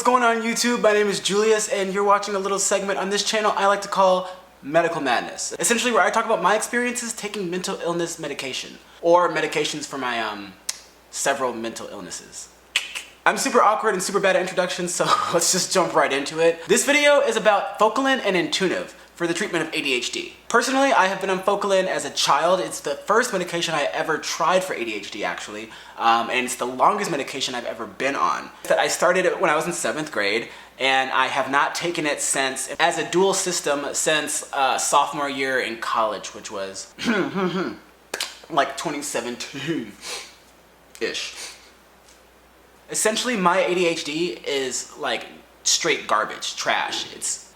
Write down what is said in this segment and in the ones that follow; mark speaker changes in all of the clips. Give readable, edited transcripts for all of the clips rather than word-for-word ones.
Speaker 1: going on YouTube? My name is Julius and you're watching a little segment on this channel I like to call Medical Madness. Essentially where I talk about my experiences taking mental illness medication or medications for my several mental illnesses. I'm super awkward and super bad at introductions, so let's just jump right into it. This video is about Focalin and Intuniv for the treatment of ADHD. Personally, I have been on Focalin as a child. It's the first medication I ever tried for ADHD, actually, and it's the longest medication I've ever been on. I started it when I was in 7th grade, and I have not taken it since, as a dual system, since sophomore year in college, which was like 2017-ish. Essentially, my ADHD is like straight garbage, trash.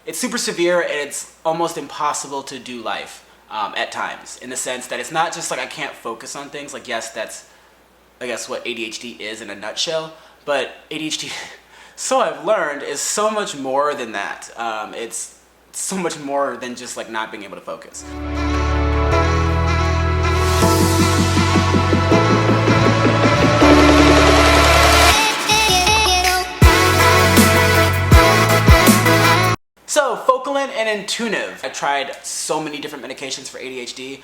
Speaker 1: It's super severe and it's almost impossible to do life at times, in the sense that it's not just like I can't focus on things. Like, yes, that's I guess what ADHD is in a nutshell, but ADHD, so I've learned, is so much more than that. It's so much more than just like not being able to focus. So, Focalin and Intuniv. I tried so many different medications for ADHD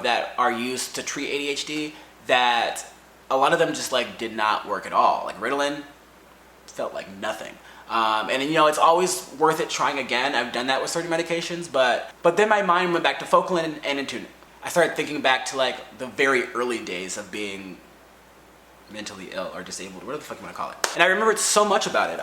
Speaker 1: that are used to treat ADHD that a lot of them just like did not work at all. Like Ritalin felt like nothing. And then, you know, it's always worth it trying again. I've done that with certain medications, but then my mind went back to Focalin and Intuniv. I started thinking back to like the very early days of being mentally ill or disabled, whatever the fuck you want to call it. And I remembered so much about it.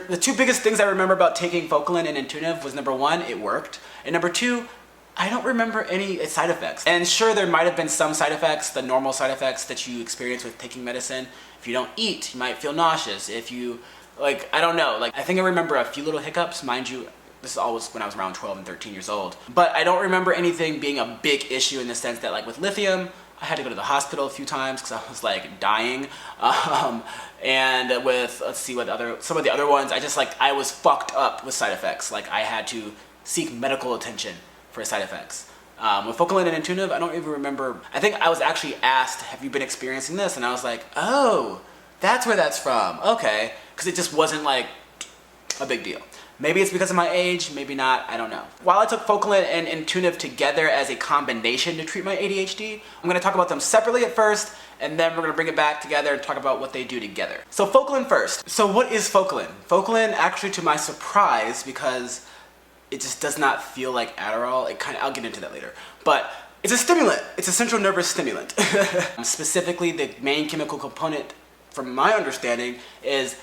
Speaker 1: The two biggest things I remember about taking Focalin and Intuniv was, number one, it worked, and number two, I don't remember any side effects. And sure, there might have been some side effects, the normal side effects that you experience with taking medicine. If you don't eat, you might feel nauseous. If you, like, I don't know, like, I think I remember a few little hiccups, mind you. This is always when I was around 12 and 13 years old. But I don't remember anything being a big issue in the sense that, like, with lithium, I had to go to the hospital a few times because I was like dying. And with, let's see what some of the other ones, I was fucked up with side effects. Like, I had to seek medical attention for side effects. With Focalin and Intuniv, I don't even remember. I think I was actually asked, have you been experiencing this? And I was like, oh, that's where that's from. Okay. Because it just wasn't like a big deal. Maybe it's because of my age, maybe not, I don't know. While I took Focalin and Intuniv together as a combination to treat my ADHD, I'm gonna talk about them separately at first, and then we're gonna bring it back together and talk about what they do together. So Focalin first. So what is Focalin? Focalin, actually, to my surprise, because it just does not feel like Adderall, I'll get into that later, but it's a stimulant. It's a central nervous stimulant. Specifically, the main chemical component, from my understanding, is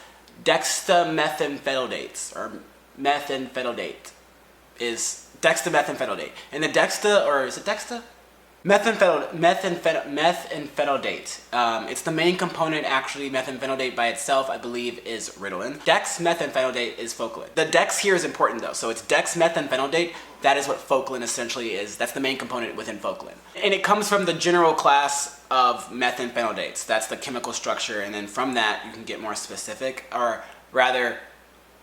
Speaker 1: dextamethamphetamidate, or methamphetamidate, is dextamethamphetamidate. And the dexa, or is it dexa? Methamphetamidate. It's the main component, actually. Methamphetamidate by itself, I believe, is Ritalin. Dexmethamphetamidate is Focalin. The dex here is important though, so it's dexmethamphetamidate. That is what Focalin essentially is. That's the main component within Focalin. And it comes from the general class of methamphetamidates. That's the chemical structure, and then from that you can get more specific, or rather,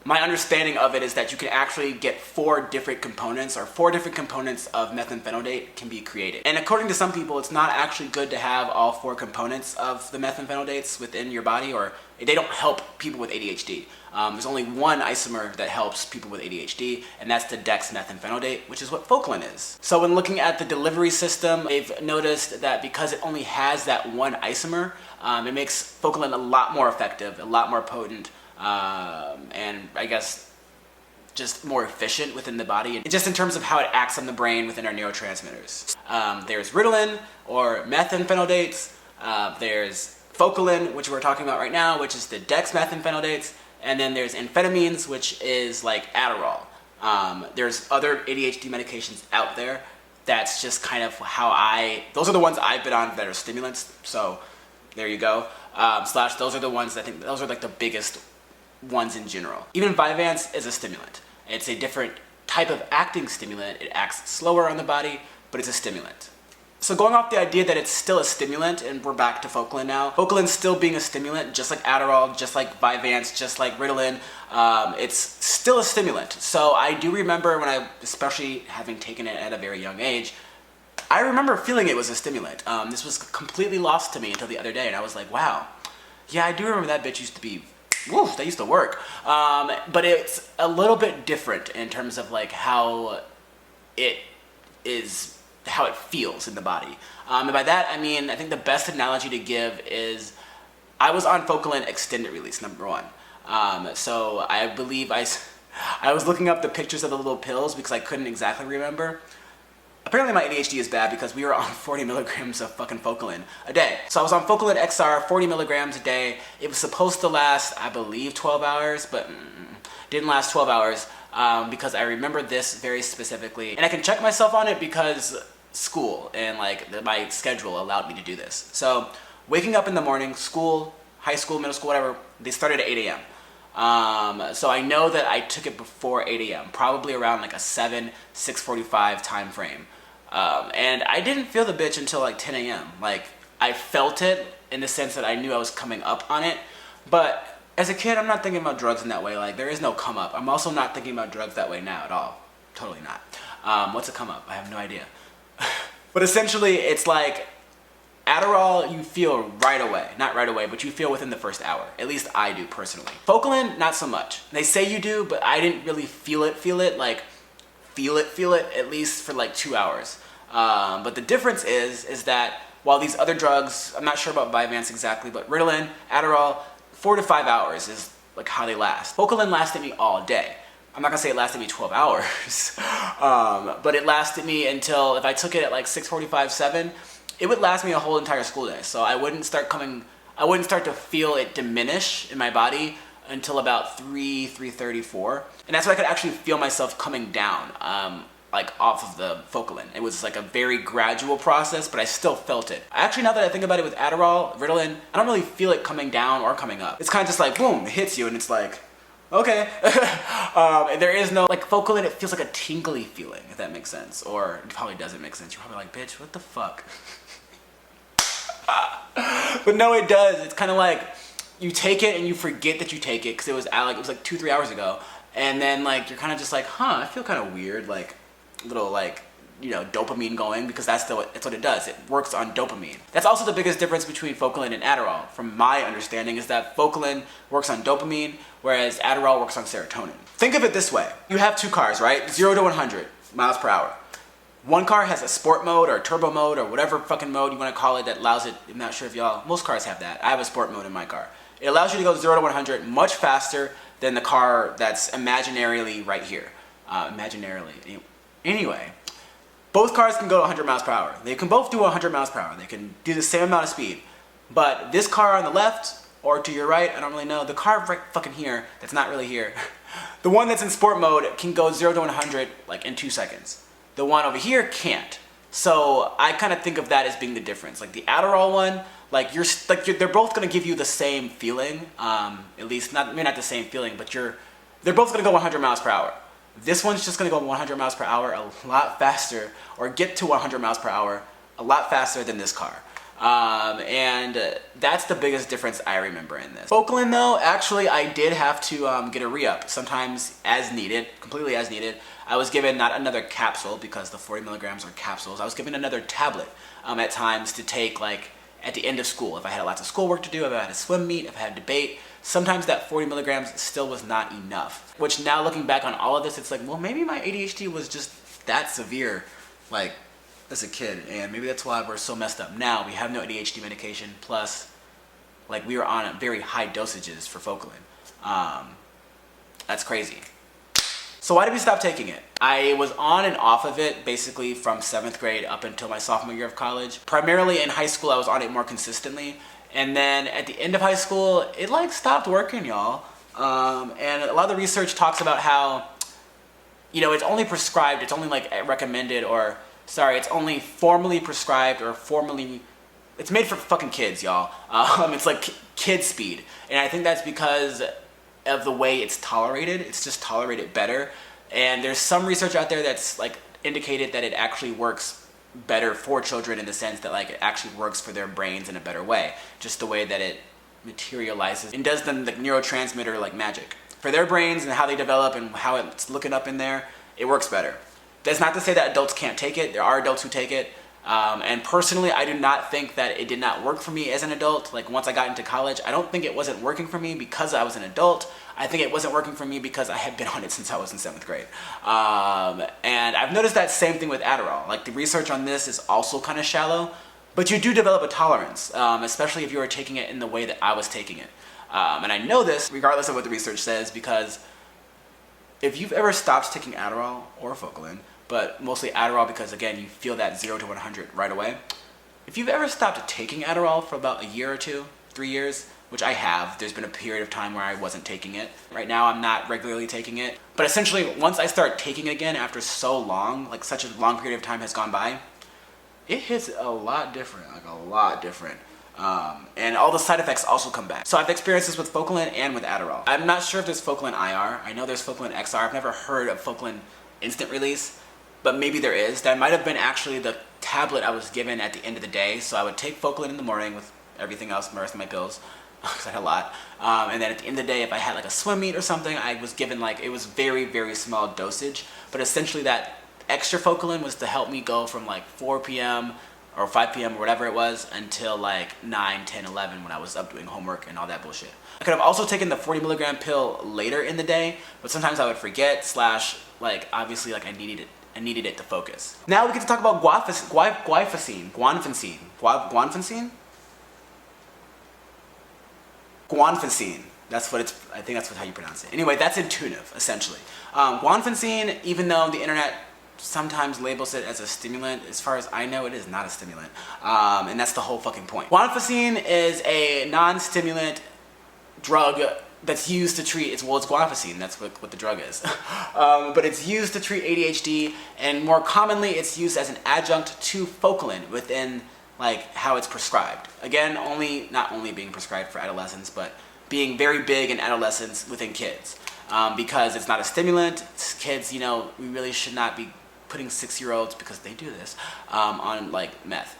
Speaker 1: my understanding of it is that you can actually get 4 different components of methamphetamidate can be created. And according to some people, it's not actually good to have all 4 components of the methamphetamidates within your body, or they don't help people with ADHD. There's only one isomer that helps people with ADHD, and that's the dexmethamphetamidate, which is what Focalin is. So when looking at the delivery system, they've noticed that because it only has that one isomer, it makes Focalin a lot more effective, a lot more potent, and I guess just more efficient within the body, and just in terms of how it acts on the brain within our neurotransmitters. There's Ritalin, or methamphetamidates, there's Focalin, which we're talking about right now, which is the dexmethamphetamidates, and then there's amphetamines, which is like Adderall. There's other ADHD medications out there. That's just kind of those are the ones I've been on that are stimulants, so there you go. Those are the ones, I think, those are like the biggest ones in general. Even Vyvanse is a stimulant. It's a different type of acting stimulant. It acts slower on the body, but it's a stimulant. So going off the idea that it's still a stimulant, and we're back to Focalin now. Focalin still being a stimulant, just like Adderall, just like Vyvanse, just like Ritalin, it's still a stimulant. So I do remember when especially having taken it at a very young age, I remember feeling it was a stimulant. This was completely lost to me until the other day, and I was like, wow, yeah, I do remember that bitch used to be woo, they used to work. But it's a little bit different in terms of like how it feels in the body. And by that, I mean, I think the best analogy to give is I was on Focalin extended release, number one. So I believe I was looking up the pictures of the little pills because I couldn't exactly remember. Apparently my ADHD is bad because we were on 40 milligrams of fucking Focalin a day. So I was on Focalin XR, 40 milligrams a day. It was supposed to last, I believe, 12 hours, but didn't last 12 hours because I remember this very specifically. And I can check myself on it because school and like my schedule allowed me to do this. So waking up in the morning, school, high school, middle school, whatever, they started at 8 a.m. So I know that I took it before 8 a.m., probably around like a 6:45 time frame. And I didn't feel the bitch until like 10 a.m. Like I felt it in the sense that I knew I was coming up on it. But as a kid, I'm not thinking about drugs in that way. Like there is no come up. I'm also not thinking about drugs that way now at all. Totally not. What's a come up? I have no idea. But essentially it's like Adderall, you feel right away. Not right away, but you feel within the first hour. At least I do personally. Focalin, not so much. They say you do, but I didn't really feel it, like feel it, at least for like 2 hours. But the difference is that while these other drugs, I'm not sure about Vyvanse exactly, but Ritalin, Adderall, 4 to 5 hours is like how they last. Focalin lasted me all day. I'm not gonna say it lasted me 12 hours, but it lasted me until, if I took it at like 6:45, 7, it would last me a whole entire school day. So I wouldn't start to feel it diminish in my body until about 3:30, 4. And that's when I could actually feel myself coming down, like off of the Focalin. It was like a very gradual process, but I still felt it. Actually, now that I think about it with Adderall, Ritalin, I don't really feel it coming down or coming up. It's kind of just like, boom, it hits you and it's like, okay. And there is no, like Focalin, it feels like a tingly feeling, if that makes sense. Or it probably doesn't make sense. You're probably like, bitch, what the fuck? But no, it does. It's kind of like you take it and you forget that you take it because it was like 2-3 hours ago, and then like you're kind of just like, I feel kind of weird, like little like, you know, dopamine going, because that's what it does. It works on dopamine. That's also the biggest difference between Focalin and Adderall, from my understanding, is that Focalin works on dopamine, whereas Adderall works on serotonin. Think of it this way: you have two cars, right? 0 to 100 miles per hour. One car has a sport mode or turbo mode or whatever fucking mode you want to call it that allows it, I'm not sure if most cars have that. I have a sport mode in my car. It allows you to go 0 to 100 much faster than the car that's imaginarily right here. Anyway, both cars can go to 100 miles per hour. They can both do 100 miles per hour. They can do the same amount of speed. But this car on the left, or to your right, I don't really know, the car right fucking here, that's not really here, the one that's in sport mode can go 0 to 100 like in 2 seconds. The one over here can't. So I kind of think of that as being the difference. Like the Adderall one, they're both gonna give you the same feeling. At least maybe not the same feeling, but they're both gonna go 100 miles per hour. This one's just gonna go 100 miles per hour a lot faster, or get to 100 miles per hour a lot faster than this car. And that's the biggest difference I remember in this. Focalin though, actually I did have to get a re-up, sometimes as needed, completely as needed. I was given not another capsule, because the 40 milligrams are capsules. I was given another tablet at times to take like at the end of school. If I had lots of schoolwork to do, if I had a swim meet, if I had a debate, sometimes that 40 milligrams still was not enough. Which now looking back on all of this, it's like, well, maybe my ADHD was just that severe, like as a kid, and maybe that's why we're so messed up now. We have no ADHD medication, plus like we were on very high dosages for Focalin. That's crazy. So why did we stop taking it? I was on and off of it basically from 7th grade up until my sophomore year of college. Primarily in high school, I was on it more consistently. And then at the end of high school, it like stopped working, y'all. And a lot of the research talks about how, you know, it's only prescribed, it's only like recommended, it's only formally prescribed or it's made for fucking kids, y'all. It's like kid speed. And I think that's because of the way it's tolerated. It's just tolerated better. And there's some research out there that's like indicated that it actually works better for children, in the sense that like it actually works for their brains in a better way. Just the way that it materializes and does them like neurotransmitter like magic. For their brains and how they develop and how it's looking up in there, it works better. That's not to say that adults can't take it. There are adults who take it. And personally, I do not think that it did not work for me as an adult. Like once I got into college, I don't think it wasn't working for me because I was an adult. I think it wasn't working for me because I had been on it since I was in 7th grade. And I've noticed that same thing with Adderall. Like the research on this is also kind of shallow, but you do develop a tolerance, especially if you are taking it in the way that I was taking it. And I know this regardless of what the research says, because if you've ever stopped taking Adderall or Focalin, but mostly Adderall because again, you feel that 0 to 100 right away. If you've ever stopped taking Adderall for about a year or two, 3 years, which I have, there's been a period of time where I wasn't taking it. Right now, I'm not regularly taking it. But essentially, once I start taking it again after so long, like such a long period of time has gone by, it hits a lot different, like a lot different. And all the side effects also come back. So I've experienced this with Focalin and with Adderall. I'm not sure if there's Focalin IR. I know there's Focalin XR. I've never heard of Focalin instant release, but maybe there is. That might have been actually the tablet I was given at the end of the day. So I would take Focalin in the morning with everything else, the rest of my pills, because I had a lot. And then at the end of the day, if I had like a swim meet or something, I was given like, it was very, very small dosage. But essentially that extra Focalin was to help me go from like 4 p.m. or 5 p.m. or whatever it was until like 9, 10, 11 when I was up doing homework and all that bullshit. I could have also taken the 40 milligram pill later in the day, but sometimes I would forget / like obviously like I needed it to focus. Now we get to talk about guanfacine. That's what it's, I think that's how you pronounce it. Anyway, that's Intuniv, essentially. Guanfacine, even though the internet sometimes labels it as a stimulant, as far as I know, it is not a stimulant. And that's the whole fucking point. Guanfacine is a non-stimulant drug that's used to treat, it's guanfacine, that's what the drug is. But it's used to treat ADHD, and more commonly it's used as an adjunct to Focalin within like how it's prescribed. Again, not only being prescribed for adolescents, but being very big in adolescents within kids. Because it's not a stimulant, kids, you know, we really should not be putting 6-year-olds, because they do this, on like meth.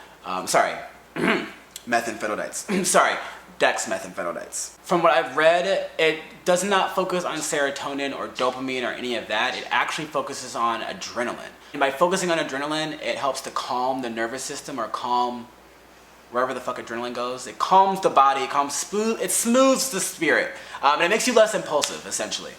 Speaker 1: Methamphetamines. Sorry, dexmethamphetamines. From what I've read, it does not focus on serotonin or dopamine or any of that. It actually focuses on adrenaline. And by focusing on adrenaline, it helps to calm the nervous system, or calm wherever the fuck adrenaline goes. It calms the body, it smooths the spirit, and it makes you less impulsive, essentially.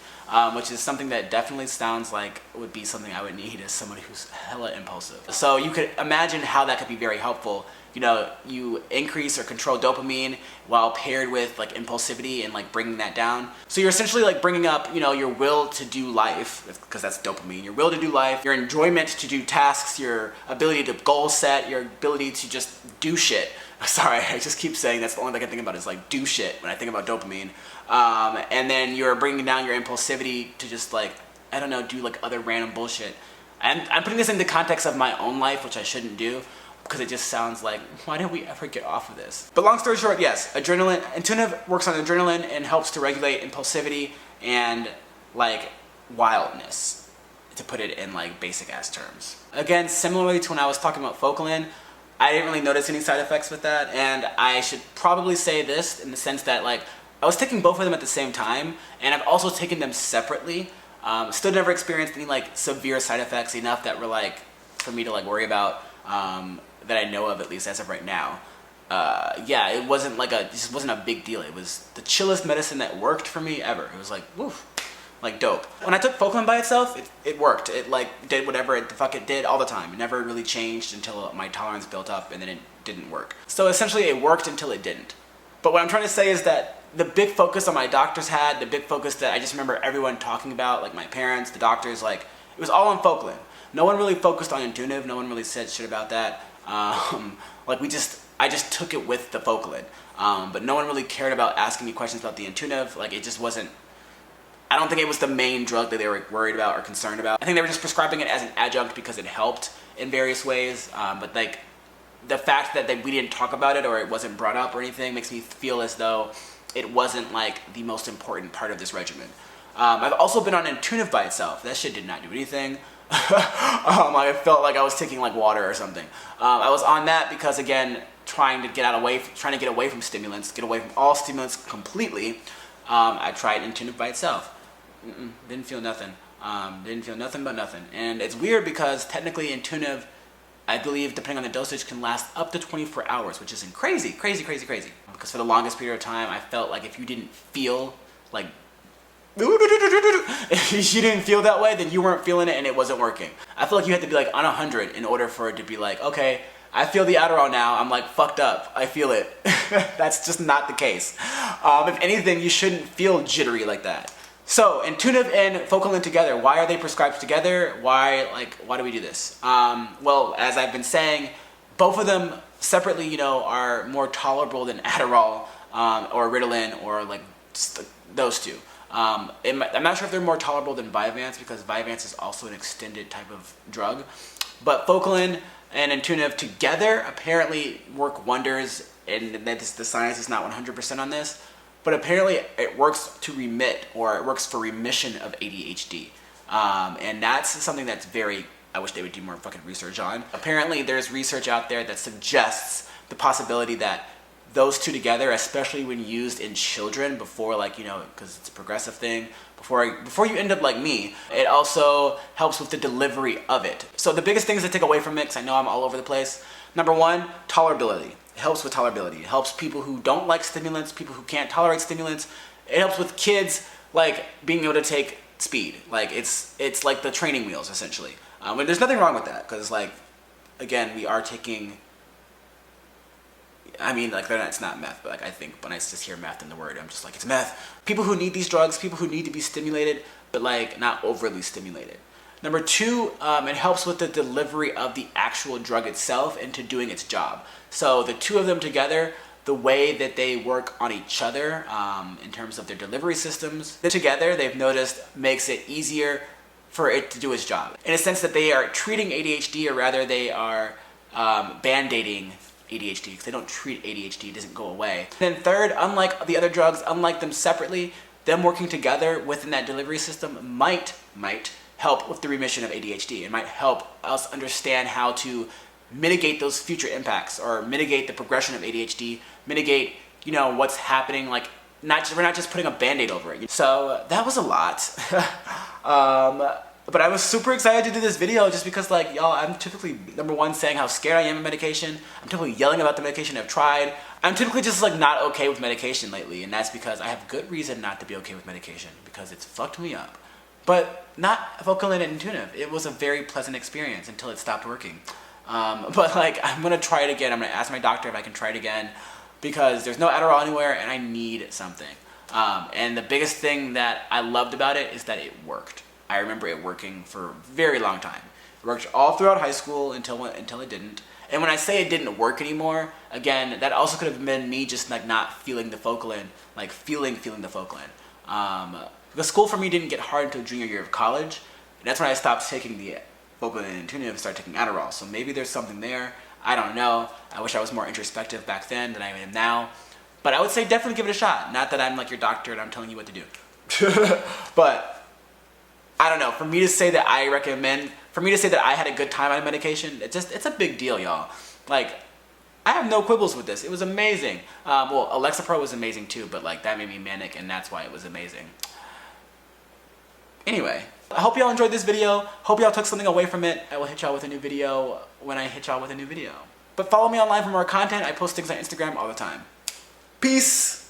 Speaker 1: Which is something that definitely sounds like would be something I would need as somebody who's hella impulsive. So you could imagine how that could be very helpful. You know, you increase or control dopamine while paired with like impulsivity and like bringing that down. So you're essentially like bringing up, you know, your will to do life, because that's dopamine, your will to do life, your enjoyment to do tasks, your ability to goal set, your ability to just do shit. Sorry, I just keep saying that's the only thing I can think about is like do shit when I think about dopamine. And then you're bringing down your impulsivity to just like, I don't know, do like other random bullshit. And I'm putting this into context of my own life, which I shouldn't do, because it just sounds like, why didn't we ever get off of this? But long story short, yes, Intuniv works on adrenaline and helps to regulate impulsivity and like wildness, to put it in like basic ass terms. Again, similarly to when I was talking about Focalin, I didn't really notice any side effects with that, and I should probably say this in the sense that like I was taking both of them at the same time, and I've also taken them separately. Still never experienced any like severe side effects enough that were like for me to like worry about, that I know of, at least as of right now. Yeah, it wasn't like it just wasn't a big deal. It was the chillest medicine that worked for me ever. It was like, woof, like dope. When I took Focalin by itself, it worked. It like did whatever the fuck it did all the time. It never really changed until my tolerance built up, and then it didn't work. So essentially it worked until it didn't. But what I'm trying to say is that the big focus on my doctors had, the big focus that I just remember everyone talking about, like my parents, the doctors, like it was all on Focalin. No one really focused on Intuniv. No one really said shit about that. Like I just took it with the Focalin. But no one really cared about asking me questions about the Intuniv. Like it just wasn't, I don't think it was the main drug that they were worried about or concerned about. I think they were just prescribing it as an adjunct because it helped in various ways. But like the fact that we didn't talk about it or it wasn't brought up or anything makes me feel as though it wasn't like the most important part of this regimen. I've also been on Intuniv by itself. That shit did not do anything. I felt like I was taking like water or something. I was on that because, again, trying to get away from stimulants, get away from all stimulants completely. I tried Intuniv by itself. Didn't feel nothing. Didn't feel nothing but nothing. And it's weird because technically Intuniv I believe, depending on the dosage, can last up to 24 hours, which is crazy. Because for the longest period of time, I felt like if you didn't feel like, if you didn't feel that way, then you weren't feeling it and it wasn't working. I feel like you had to be like on 100 in order for it to be like, okay, I feel the Adderall now, I'm like fucked up, I feel it. That's just not the case. If anything, you shouldn't feel jittery like that. So, Intuniv and Focalin together, why are they prescribed together? Why do we do this? Well, as I've been saying, both of them separately, you know, are more tolerable than Adderall or Ritalin or like those two. I'm not sure if they're more tolerable than Vyvanse, because Vyvanse is also an extended type of drug. But Focalin and Intuniv together apparently work wonders, and the science is not 100% on this, but apparently it works to remit, or it works for remission of ADHD. And that's something that's I wish they would do more fucking research on. Apparently there's research out there that suggests the possibility that those two together, especially when used in children before, like, you know, because it's a progressive thing, before you end up like me, it also helps with the delivery of it. So the biggest things to take away from it, because I know I'm all over the place. Number one, tolerability. It helps with tolerability. It helps people who don't like stimulants, people who can't tolerate stimulants. It helps with kids, like, being able to take speed. Like, it's like the training wheels, essentially. And there's nothing wrong with that, because, like, again, we are taking, I mean, like, it's not meth, but like, I think when I just hear meth in the word, I'm just like, it's meth. People who need these drugs, people who need to be stimulated, but like not overly stimulated. Number two, it helps with the delivery of the actual drug itself into doing its job. So the two of them together, the way that they work on each other in terms of their delivery systems, together they've noticed makes it easier for it to do its job. In a sense that they are treating ADHD, or rather they are band-aiding ADHD, because they don't treat ADHD, it doesn't go away. And then third, unlike the other drugs, unlike them separately, them working together within that delivery system might help with the remission of ADHD. It might help us understand how to mitigate those future impacts, or mitigate the progression of ADHD, mitigate, you know, what's happening, like, we're not just putting a band-aid over it. So that was a lot. But I was super excited to do this video just because, like, y'all, I'm typically, number one, saying how scared I am of medication. I'm typically yelling about the medication I've tried. I'm typically just, like, not okay with medication lately, and that's because I have good reason not to be okay with medication, because it's fucked me up. But not Focalin and Intuniv. It was a very pleasant experience until it stopped working. But, like, I'm gonna try it again. I'm gonna ask my doctor if I can try it again, because there's no Adderall anywhere and I need something. And the biggest thing that I loved about it is that it worked. I remember it working for a very long time. It worked all throughout high school until it didn't. And when I say it didn't work anymore, again, that also could have been me just like not feeling the Focalin, like feeling the Focalin. The school for me didn't get hard until junior year of college. And that's when I stopped taking the Focalin and Intuniv and started taking Adderall. So maybe there's something there. I don't know. I wish I was more introspective back then than I am now. But I would say definitely give it a shot. Not that I'm like your doctor and I'm telling you what to do. But I don't know, for me to say that I had a good time on medication, it's a big deal, y'all. Like, I have no quibbles with this. It was amazing. Well, Alexapro was amazing too, but like that made me manic, and that's why it was amazing. Anyway, I hope y'all enjoyed this video. Hope y'all took something away from it. I will hit y'all with a new video when I hit y'all with a new video. But follow me online for more content. I post things on Instagram all the time. Peace!